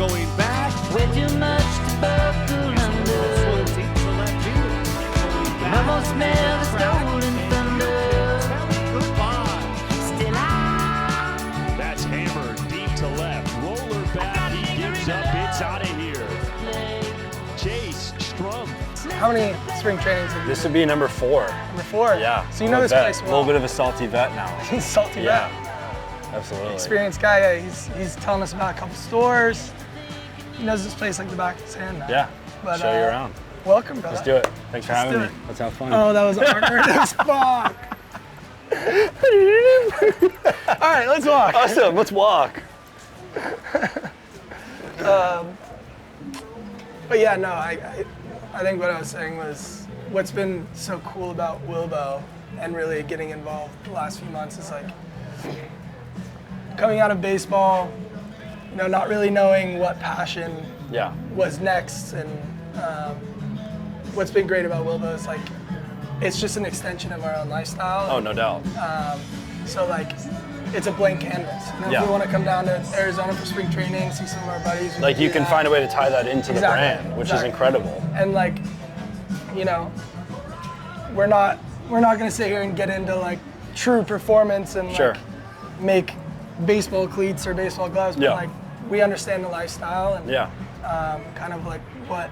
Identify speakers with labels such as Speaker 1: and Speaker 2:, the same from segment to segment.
Speaker 1: going back.
Speaker 2: Way too much to buckle under.
Speaker 1: Slow deep to left field. Going back.
Speaker 2: Almost smell the stolen thunder.
Speaker 1: Goodbye.
Speaker 2: Still I
Speaker 1: That's hammered deep to left. Roller back. He gives up. It's out of here. Chase Strumpf.
Speaker 3: How many spring trainings have you
Speaker 4: This would be number 4.
Speaker 3: Number 4?
Speaker 4: Yeah.
Speaker 3: So you know this
Speaker 4: vet.
Speaker 3: place
Speaker 4: A
Speaker 3: well.
Speaker 4: little bit of a salty vet now.
Speaker 3: He's salty
Speaker 4: Yeah.
Speaker 3: vet.
Speaker 4: Absolutely.
Speaker 3: Experienced guy. Yeah, he's telling us about a couple stores. He knows this place like the back of his hand now.
Speaker 4: Yeah.
Speaker 3: But,
Speaker 4: Show you around.
Speaker 3: Welcome, brother.
Speaker 4: Let's do it. Thanks for having
Speaker 3: do
Speaker 4: me.
Speaker 3: it.
Speaker 4: Let's have fun.
Speaker 3: Oh, that was awkward as fuck. All right, let's walk.
Speaker 4: Awesome. Let's walk.
Speaker 3: But yeah, no, I think what I was saying was what's been so cool about Willbo and really getting involved the last few months is like coming out of baseball, you know, not really knowing what passion
Speaker 4: Yeah.
Speaker 3: was next, and what's been great about Willbo is like it's just an extension of our own lifestyle.
Speaker 4: Oh, no doubt.
Speaker 3: So like it's a blank canvas. You know,
Speaker 4: Yeah.
Speaker 3: If we want to come down to Arizona for spring training, see some of our buddies. we
Speaker 4: Like you
Speaker 3: do
Speaker 4: can
Speaker 3: that.
Speaker 4: find a way to tie that into the
Speaker 3: Exactly.
Speaker 4: brand, which
Speaker 3: Exactly.
Speaker 4: is incredible.
Speaker 3: And like, you know, we're not gonna sit here and get into like true performance and
Speaker 4: Sure.
Speaker 3: like make baseball cleats or baseball gloves, but
Speaker 4: Yeah.
Speaker 3: like we understand the lifestyle and
Speaker 4: Yeah.
Speaker 3: kind of like what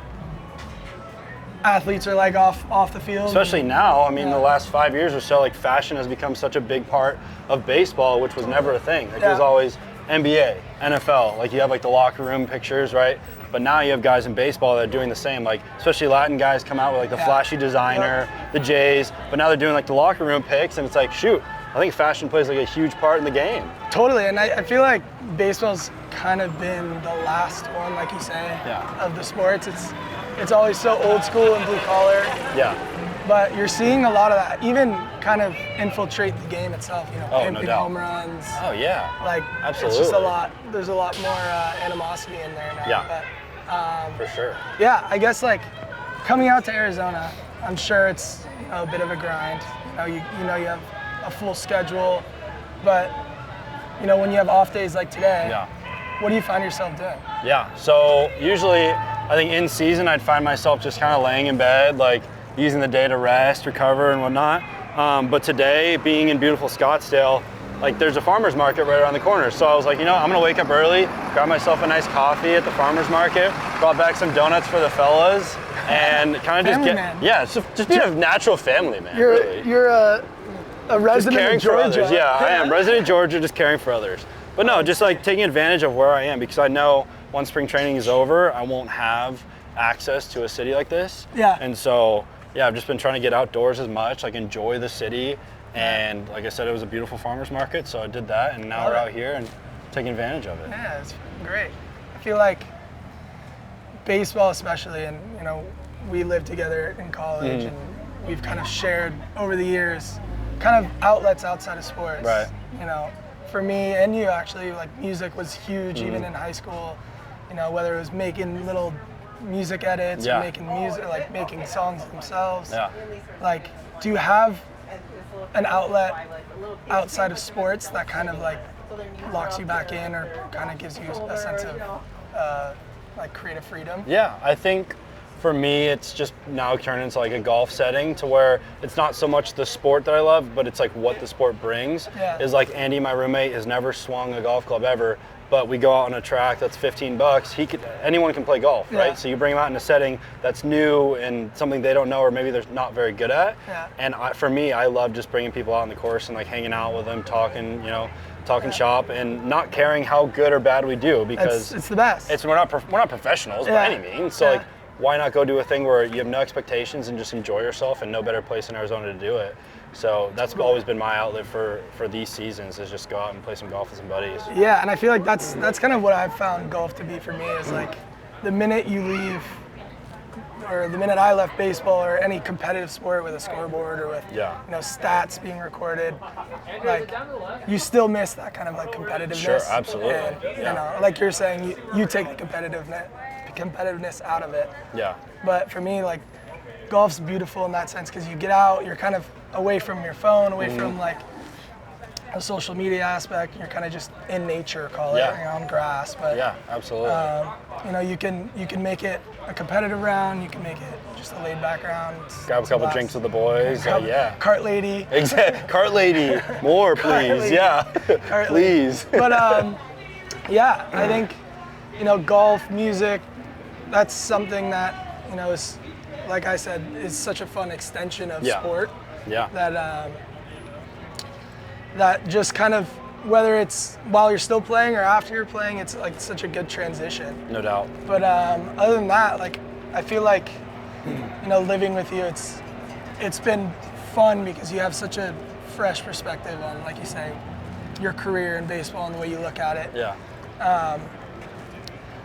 Speaker 3: athletes are like off the field.
Speaker 4: Especially now, I mean,
Speaker 3: Yeah.
Speaker 4: the last 5 years or so, like fashion has become such a big part of baseball, which was never a thing. Like, it was
Speaker 3: Yeah.
Speaker 4: always NBA, NFL. Like you have like the locker room pictures, right? But now you have guys in baseball that are doing the same. Like especially Latin guys come out with like the
Speaker 3: Yeah.
Speaker 4: flashy designer, the Jays. But now they're doing like the locker room pics, and it's like, shoot, I think fashion plays like a huge part in the game.
Speaker 3: Totally, and I feel like baseball's kind of been the last one, like you say,
Speaker 4: Yeah.
Speaker 3: of the sports. It's always so old school and blue collar.
Speaker 4: Yeah.
Speaker 3: But you're seeing a lot of that even kind of infiltrate the game itself, you know,
Speaker 4: Oh, no
Speaker 3: pimping
Speaker 4: doubt.
Speaker 3: home runs.
Speaker 4: Oh yeah.
Speaker 3: Like,
Speaker 4: Absolutely.
Speaker 3: it's just a lot, there's a lot more animosity in there now.
Speaker 4: Yeah.
Speaker 3: But
Speaker 4: For sure.
Speaker 3: yeah, I guess like coming out to Arizona, I'm sure it's a bit of a grind. You know you have a full schedule, but you know, when you have off days like today,
Speaker 4: Yeah.
Speaker 3: what do you find yourself doing?
Speaker 4: Yeah, so usually I think in season I'd find myself just kind of laying in bed, like using the day to rest, recover and whatnot. But today, being in beautiful Scottsdale, like there's a farmer's market right around the corner. So I was like, you know, I'm gonna wake up early, grab myself a nice coffee at the farmer's market, brought back some donuts for the fellas, and kind of just
Speaker 3: Family
Speaker 4: get,
Speaker 3: man.
Speaker 4: yeah, just be a natural family man, really.
Speaker 3: You're a
Speaker 4: Just
Speaker 3: resident
Speaker 4: caring
Speaker 3: of
Speaker 4: for
Speaker 3: Georgia.
Speaker 4: others. Yeah, I am resident Georgia, just caring for others. But no, just like taking advantage of where I am, because I know once spring training is over, I won't have access to a city like this.
Speaker 3: Yeah.
Speaker 4: And so, yeah, I've just been trying to get outdoors as much, like enjoy the city. And like I said, it was a beautiful farmer's market, so I did that, and now
Speaker 3: Love
Speaker 4: we're
Speaker 3: it.
Speaker 4: out here and taking advantage of it.
Speaker 3: Yeah, it's great. I feel like baseball especially, and you know, we lived together in college and we've kind of shared over the years kind of outlets outside of sports.
Speaker 4: Right.
Speaker 3: You know, for me and you actually, like music was huge even in high school, you know, whether it was making little music edits
Speaker 4: Yeah.
Speaker 3: or making music, like making songs themselves.
Speaker 4: Yeah.
Speaker 3: Like, do you have an outlet outside of sports that kind of like locks you back in or kind of gives you a sense of like creative freedom?
Speaker 4: Yeah, I think for me, it's just now turned into like a golf setting to where it's not so much the sport that I love, but it's like what the sport brings.
Speaker 3: Yeah.
Speaker 4: Is like Andy, my roommate, has never swung a golf club ever, but we go out on a track that's $15. Anyone can play golf, right?
Speaker 3: Yeah.
Speaker 4: So you bring them out in a setting that's new and something they don't know or maybe they're not very good at.
Speaker 3: Yeah.
Speaker 4: And for me, I love just bringing people out on the course and like hanging out with them, talking, talking shop and not caring how good or bad we do, because
Speaker 3: It's the best.
Speaker 4: we're not professionals
Speaker 3: Yeah.
Speaker 4: by any means. So
Speaker 3: Yeah.
Speaker 4: like, why not go do a thing where you have no expectations and just enjoy yourself, and no better place in Arizona to do it. So that's always been my outlet for these seasons, is just go out and play some golf with some buddies.
Speaker 3: Yeah, and I feel like that's kind of what I've found golf to be for me, is like the minute you leave, or the minute I left baseball or any competitive sport with a scoreboard or with
Speaker 4: Yeah.
Speaker 3: stats being recorded, like you still miss that kind of like competitiveness.
Speaker 4: Sure, absolutely.
Speaker 3: And,
Speaker 4: Yeah.
Speaker 3: you know, like you're saying, you take the competitiveness out of it.
Speaker 4: Yeah.
Speaker 3: But for me, like, golf's beautiful in that sense because you get out, you're kind of away from your phone, away from like a social media aspect. You're kind of just in nature, call it,
Speaker 4: Yeah.
Speaker 3: you're on grass. But
Speaker 4: Yeah, absolutely.
Speaker 3: you know, you can make it a competitive round. You can make it just a laid back round.
Speaker 4: Grab a couple drinks with the boys. Yeah.
Speaker 3: Cart lady.
Speaker 4: Exactly. Cart lady, more please.
Speaker 3: lady.
Speaker 4: Yeah.
Speaker 3: Cart lady.
Speaker 4: Please.
Speaker 3: But yeah, I think, you know, golf, music, that's something that, you know, is, like I said, is such a fun extension of sport.
Speaker 4: Yeah.
Speaker 3: That just kind of, whether it's while you're still playing or after you're playing, it's like such a good transition.
Speaker 4: No doubt.
Speaker 3: But other than that, like, I feel like, you know, living with you, it's been fun because you have such a fresh perspective on, like you say, your career in baseball and the way you look at it.
Speaker 4: Yeah.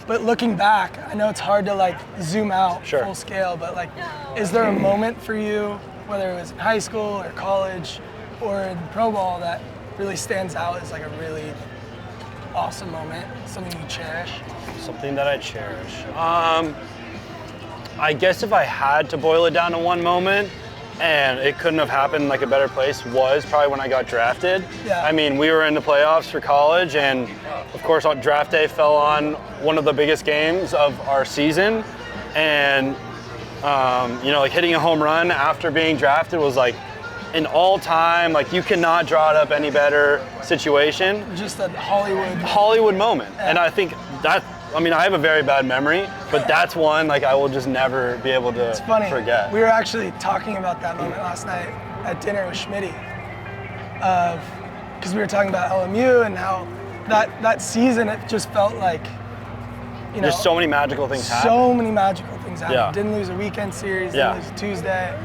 Speaker 3: But looking back, I know it's hard to like zoom out
Speaker 4: Sure.
Speaker 3: full scale, but like, is there a moment for you, whether it was in high school or college or in pro ball, that really stands out as like a really awesome moment, something you cherish?
Speaker 4: Something that I cherish. I guess if I had to boil it down to one moment, and it couldn't have happened in like a better place, was probably when I got drafted.
Speaker 3: Yeah.
Speaker 4: I mean, we were in the playoffs for college, and of course on draft day fell on one of the biggest games of our season, and you know, like hitting a home run after being drafted was like an all-time, like you cannot draw it up any better situation.
Speaker 3: Just a
Speaker 4: Hollywood moment.
Speaker 3: Yeah.
Speaker 4: And I think that, I mean, I have a very bad memory, but that's one like I will just never be able to
Speaker 3: It's funny.
Speaker 4: forget.
Speaker 3: We were actually talking about that moment last night at dinner with Schmitty, because we were talking about LMU and how that season, it just felt like, you know,
Speaker 4: There's so many magical things happen.
Speaker 3: so many magical things happened.
Speaker 4: Yeah.
Speaker 3: Didn't lose a weekend series,
Speaker 4: Yeah.
Speaker 3: didn't lose a Tuesday,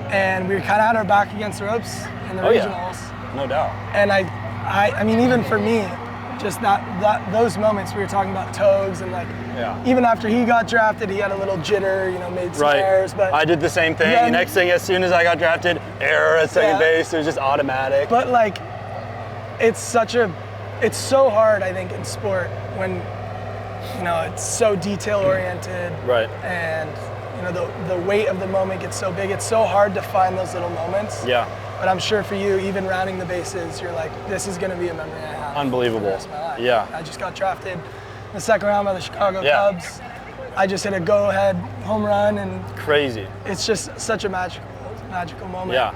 Speaker 3: and we kind of had our back against the ropes in the
Speaker 4: Oh, yeah.
Speaker 3: regionals.
Speaker 4: No doubt.
Speaker 3: And I mean, even for me, just those moments, we were talking about Togs, and like,
Speaker 4: Yeah.
Speaker 3: even after he got drafted, he had a little jitter, you know, made some errors, but
Speaker 4: I did the same thing.
Speaker 3: then-
Speaker 4: Next thing, as soon as I got drafted, error at second
Speaker 3: Yeah.
Speaker 4: base. It was just automatic.
Speaker 3: But like, it's so hard, I think, in sport when, you know, it's so detail oriented.
Speaker 4: Right.
Speaker 3: And, you know, the weight of the moment gets so big. It's so hard to find those little moments.
Speaker 4: Yeah.
Speaker 3: But I'm sure for you, even rounding the bases, you're like, this is going to be a memory I have
Speaker 4: Unbelievable.
Speaker 3: for the rest of my life.
Speaker 4: Yeah.
Speaker 3: I just got drafted in the second round by the Chicago
Speaker 4: Yeah.
Speaker 3: Cubs. I just hit a go-ahead home run, and
Speaker 4: Crazy.
Speaker 3: it's just such a magical moment.
Speaker 4: Yeah.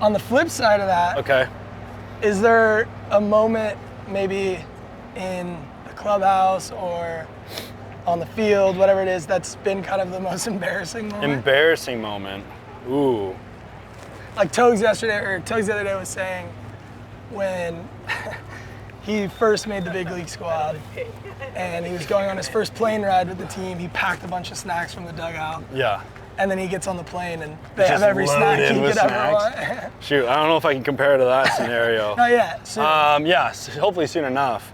Speaker 3: On the flip side of that,
Speaker 4: Okay.
Speaker 3: is there a moment maybe in the clubhouse or on the field, whatever it is, that's been kind of the most embarrassing moment?
Speaker 4: Embarrassing moment. Ooh.
Speaker 3: Like Togs the other day was saying, when he first made the big league squad and he was going on his first plane ride with the team, he packed a bunch of snacks from the dugout,
Speaker 4: Yeah.
Speaker 3: and then he gets on the plane and they have
Speaker 4: Just
Speaker 3: every snack
Speaker 4: loaded
Speaker 3: he
Speaker 4: with
Speaker 3: could ever
Speaker 4: snacks.
Speaker 3: want.
Speaker 4: Shoot, I don't know if I can compare to that scenario.
Speaker 3: Not yet. So,
Speaker 4: Yeah, hopefully soon enough.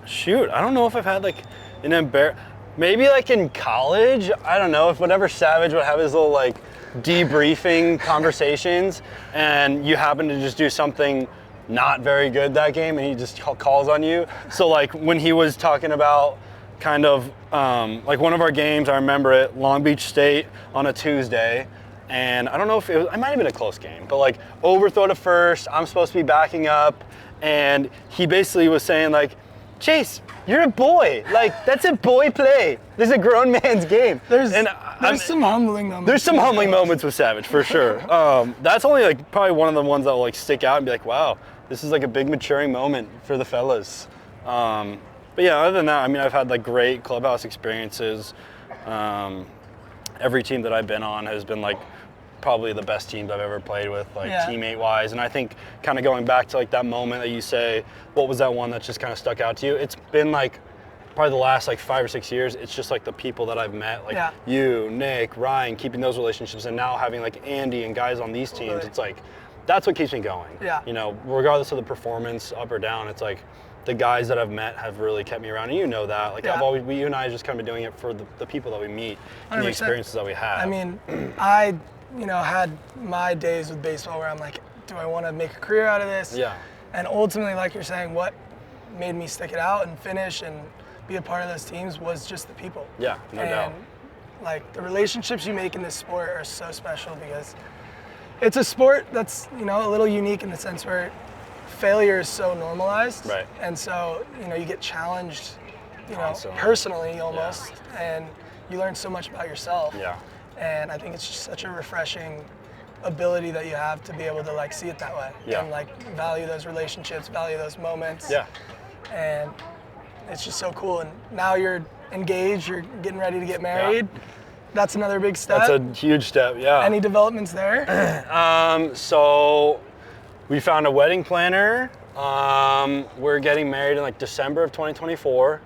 Speaker 4: Shoot, I don't know if I've had like an maybe like in college, I don't know, if whenever Savage would have his little like debriefing conversations and you happen to just do something not very good that game and he just calls on you. So like when he was talking about kind of like one of our games, I remember it, Long Beach State on a Tuesday, and I don't know if it might have been a close game, but like overthrow to first, I'm supposed to be backing up, and he basically was saying like, Chase, you're a boy. Like, that's a boy play. This is a grown man's game.
Speaker 3: there's some humbling moments.
Speaker 4: There's some humbling moments with Savage, for sure. That's only like probably one of the ones that will like stick out and be like, wow, this is like a big maturing moment for the fellas. But yeah, other than that, I mean, I've had like great clubhouse experiences. Every team that I've been on has been like probably the best teams I've ever played with, like teammate wise. And I think kind of going back to like that moment that you say, what was that one that just kind of stuck out to you? It's been like probably the last like 5 or 6 years. It's just like the people that I've met, like you, Nick, Ryan, keeping those relationships, and now having like Andy and guys on these teams. It's like, that's what keeps me going.
Speaker 3: Yeah.
Speaker 4: You know, regardless of the performance up or down, it's like the guys that I've met have really kept me around, and you know that. Like you and I just kind of been doing it for the people that we meet and
Speaker 3: 100%.
Speaker 4: the experiences that we have.
Speaker 3: I mean, I, you know, had my days with baseball where I'm like, do I want to make a career out of this?
Speaker 4: Yeah.
Speaker 3: And ultimately, like you're saying, what made me stick it out and finish and be a part of those teams was just the people.
Speaker 4: Yeah, no doubt.
Speaker 3: Like, the relationships you make in this sport are so special because it's a sport that's, you know, a little unique in the sense where failure is so normalized.
Speaker 4: Right.
Speaker 3: And so, you get challenged,
Speaker 4: Constantly.
Speaker 3: personally almost, and you learn so much about yourself.
Speaker 4: Yeah.
Speaker 3: And I think it's just such a refreshing ability that you have to be able to like see it that way.
Speaker 4: Yeah.
Speaker 3: And like value those relationships, value those moments.
Speaker 4: Yeah.
Speaker 3: And it's just so cool. And now you're engaged, you're getting ready to get married. That's another big step.
Speaker 4: That's a huge step, yeah.
Speaker 3: Any developments there?
Speaker 4: So we found a wedding planner. We're getting married in like December of 2024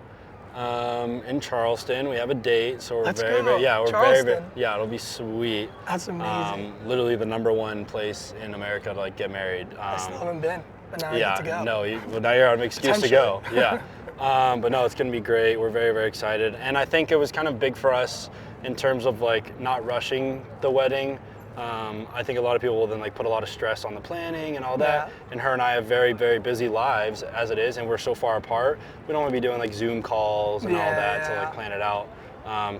Speaker 4: in Charleston. We have a date, so we're
Speaker 3: Let's
Speaker 4: very,
Speaker 3: go.
Speaker 4: very, yeah, we're
Speaker 3: Charleston.
Speaker 4: very, yeah, it'll be sweet.
Speaker 3: That's amazing.
Speaker 4: Literally the #1 place in America to like get married.
Speaker 3: I still haven't been, but now I
Speaker 4: Yeah,
Speaker 3: get to go.
Speaker 4: no, well, now you're on an excuse to go. Yeah. But no, it's going to be great. We're very, very excited. And I think it was kind of big for us in terms of like not rushing the wedding. I think a lot of people will then like put a lot of stress on the planning and all that.
Speaker 3: Yeah.
Speaker 4: And her and I have very, very busy lives as it is, and we're so far apart. We don't want to be doing like Zoom calls and all that to like plan it out.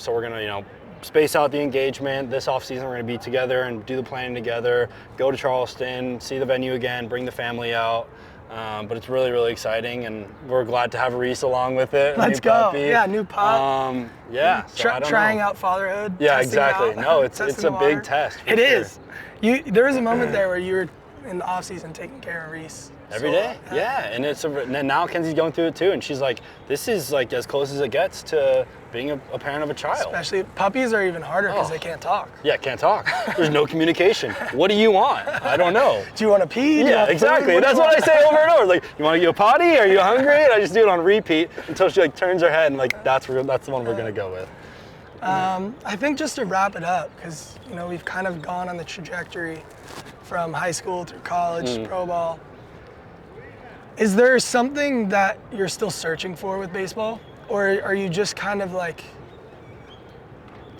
Speaker 4: So we're gonna, space out the engagement. This off season, we're gonna be together and do the planning together. Go to Charleston, see the venue again, bring the family out. But it's really, really exciting, and we're glad to have Reese along with it.
Speaker 3: Let's
Speaker 4: new
Speaker 3: go.
Speaker 4: Puppy.
Speaker 3: Yeah, new pup.
Speaker 4: Yeah. So I don't
Speaker 3: Trying
Speaker 4: know.
Speaker 3: out fatherhood.
Speaker 4: Yeah,
Speaker 3: testing
Speaker 4: exactly.
Speaker 3: out,
Speaker 4: No, it's
Speaker 3: testing
Speaker 4: a
Speaker 3: the
Speaker 4: big
Speaker 3: water.
Speaker 4: test. for
Speaker 3: It
Speaker 4: sure.
Speaker 3: is. There was a moment there where you were in the off season taking care of Reese.
Speaker 4: Every day, yeah, and and now Kenzie's going through it too, and she's like, this is like as close as it gets to being a parent of a child.
Speaker 3: Especially puppies are even harder because
Speaker 4: Oh.
Speaker 3: they can't talk.
Speaker 4: Yeah, can't talk. There's no communication. What do you want? I don't know.
Speaker 3: Do you want to pee? Do you
Speaker 4: Yeah,
Speaker 3: want food?
Speaker 4: exactly.
Speaker 3: What do
Speaker 4: That's
Speaker 3: you
Speaker 4: what I
Speaker 3: want?
Speaker 4: say over and over. Like, you want to go potty? Are you hungry? And I just do it on repeat until she like turns her head and like that's the one we're gonna go with.
Speaker 3: I think just to wrap it up, because we've kind of gone on the trajectory from high school through college,
Speaker 4: Mm.
Speaker 3: pro ball. Is there something that you're still searching for with baseball, or are you just kind of like,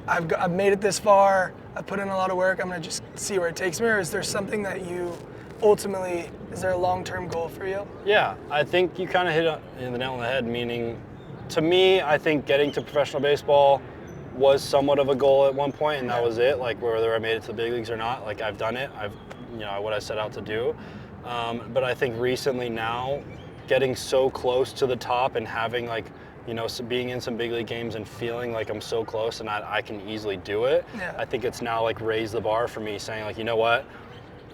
Speaker 3: I've made it this far, I've put in a lot of work, I'm gonna just see where it takes me, or is there something that you ultimately, is there a long-term goal for you?
Speaker 4: Yeah, I think you kind of hit the nail on the head, meaning, to me, I think getting to professional baseball was somewhat of a goal at one point, and that was it. Like, whether I made it to the big leagues or not, like I've done it. I've, what I set out to do. But I think recently now, getting so close to the top and having like, being in some big league games and feeling like I'm so close and I can easily do it.
Speaker 3: Yeah.
Speaker 4: I think it's now like raised the bar for me, saying like, you know what?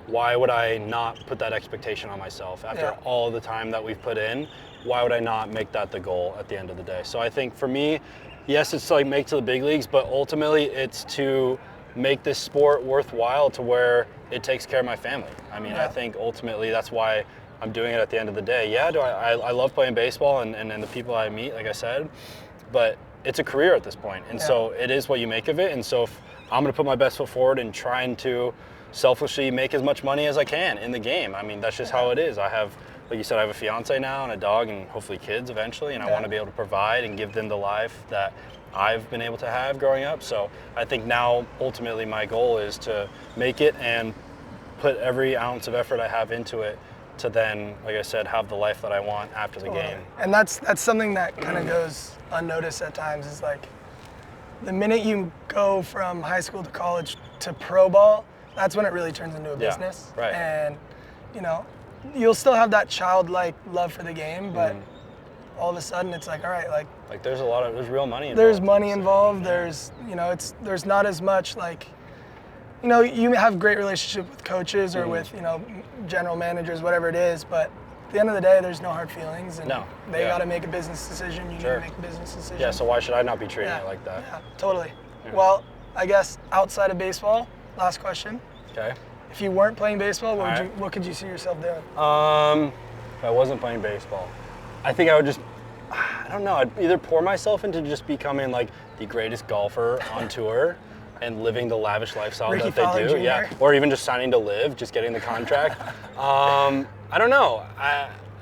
Speaker 4: Why would I not put that expectation on myself after all the time that we've put in? Why would I not make that the goal at the end of the day? So I think for me, yes, it's to like make to the big leagues, but ultimately it's to make this sport worthwhile to where it takes care of my family. I mean, I think ultimately that's why I'm doing it at the end of the day. Yeah, I love playing baseball and the people I meet, like I said, but it's a career at this point. And so it is what you make of it. And so if I'm gonna put my best foot forward and trying to selfishly make as much money as I can in the game. I mean, that's just how it is. I have, like you said, I have a fiance now and a dog and hopefully kids eventually, and I want to be able to provide and give them the life that I've been able to have growing up. So I think now ultimately my goal is to make it and put every ounce of effort I have into it to then, like I said, have the life that I want after the game.
Speaker 3: And that's something that kind of goes unnoticed at times, is like the minute you go from high school to college to pro ball, that's when it really turns into a business.
Speaker 4: Right.
Speaker 3: And you'll still have that childlike love for the game, but all of a sudden it's like, all right, like
Speaker 4: there's real money involved.
Speaker 3: There's money involved. There's there's not as much like, you have great relationship with coaches or with general managers, whatever it is, but at the end of the day, there's no hard feelings, and they got to make a business decision. You need to make a business decision.
Speaker 4: Yeah, so why should I not be treating it like that?
Speaker 3: Yeah, totally. Yeah. Well, I guess outside of baseball, last question.
Speaker 4: Okay.
Speaker 3: If you weren't playing baseball, what could you see yourself doing?
Speaker 4: If I wasn't playing baseball, I think I would just, I don't know, I'd either pour myself into just becoming like the greatest golfer on tour and living the lavish lifestyle
Speaker 3: Ricky
Speaker 4: that they
Speaker 3: Fowler
Speaker 4: do.
Speaker 3: Jr.?
Speaker 4: Yeah. Or even just signing to live, just getting the contract. I don't know.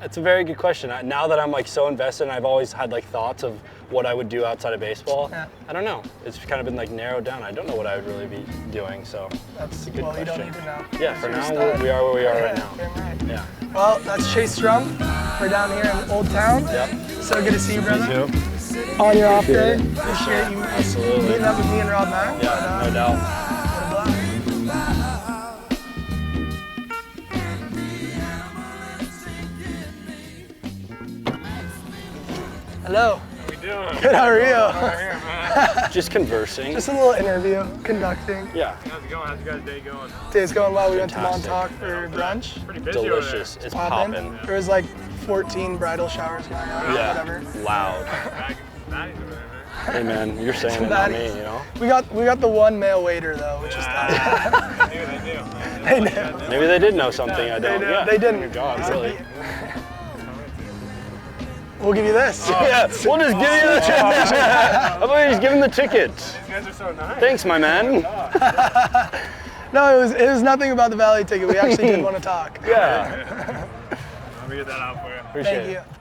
Speaker 4: It's a very good question. Now that I'm like so invested, and I've always had like thoughts of what I would do outside of baseball.
Speaker 3: Yeah.
Speaker 4: I don't know. It's kind of been like narrowed down. I don't know what I would really be doing. So
Speaker 3: That's
Speaker 4: a good
Speaker 3: well,
Speaker 4: question.
Speaker 3: you don't even know.
Speaker 4: Yeah, for
Speaker 3: You're
Speaker 4: now
Speaker 3: stud.
Speaker 4: we are where we are right now.
Speaker 3: Damn right.
Speaker 4: Yeah.
Speaker 3: Well, that's Chase Strumpf. We're down here in Old Town.
Speaker 4: Yep.
Speaker 3: So good to see you, brother.
Speaker 4: You too.
Speaker 3: On your off day. Appreciate you
Speaker 4: Absolutely.
Speaker 3: meeting up with me and Rob Mack.
Speaker 4: Yeah, no doubt.
Speaker 3: What a blast. Hello.
Speaker 5: How we doing?
Speaker 3: Good, how are you?
Speaker 5: Right here, man.
Speaker 4: Just conversing.
Speaker 3: Just a little interview, conducting.
Speaker 4: Yeah.
Speaker 5: How's it going? How's your guys' day going?
Speaker 3: Day's going well. We went to
Speaker 4: Fantastic.
Speaker 3: Montauk for brunch.
Speaker 5: Pretty busy over there.
Speaker 4: Delicious. It's
Speaker 3: Poppin'.
Speaker 4: popping.
Speaker 3: There was like 14 bridal showers going on.
Speaker 4: Yeah.
Speaker 3: Whatever.
Speaker 4: Loud.
Speaker 5: Baddies over there, man.
Speaker 4: Hey man, you're saying it, not me,
Speaker 3: Baddies.
Speaker 4: you know?
Speaker 3: We got the one male waiter though, which is tough.
Speaker 5: They knew.
Speaker 3: They knew.
Speaker 4: Maybe they did know something I don't.
Speaker 3: They did.
Speaker 4: Yeah.
Speaker 3: They didn't.
Speaker 4: Your job, really.
Speaker 3: We'll give you this.
Speaker 4: Yeah, we'll just give you the tickets. How about you just give him the tickets?
Speaker 5: These guys are so nice.
Speaker 4: Thanks, my man.
Speaker 3: No, it was nothing about the Valley ticket. We actually did want to talk.
Speaker 4: Yeah.
Speaker 5: Let me get that out for you.
Speaker 4: Appreciate
Speaker 3: Thank
Speaker 4: it.
Speaker 3: you.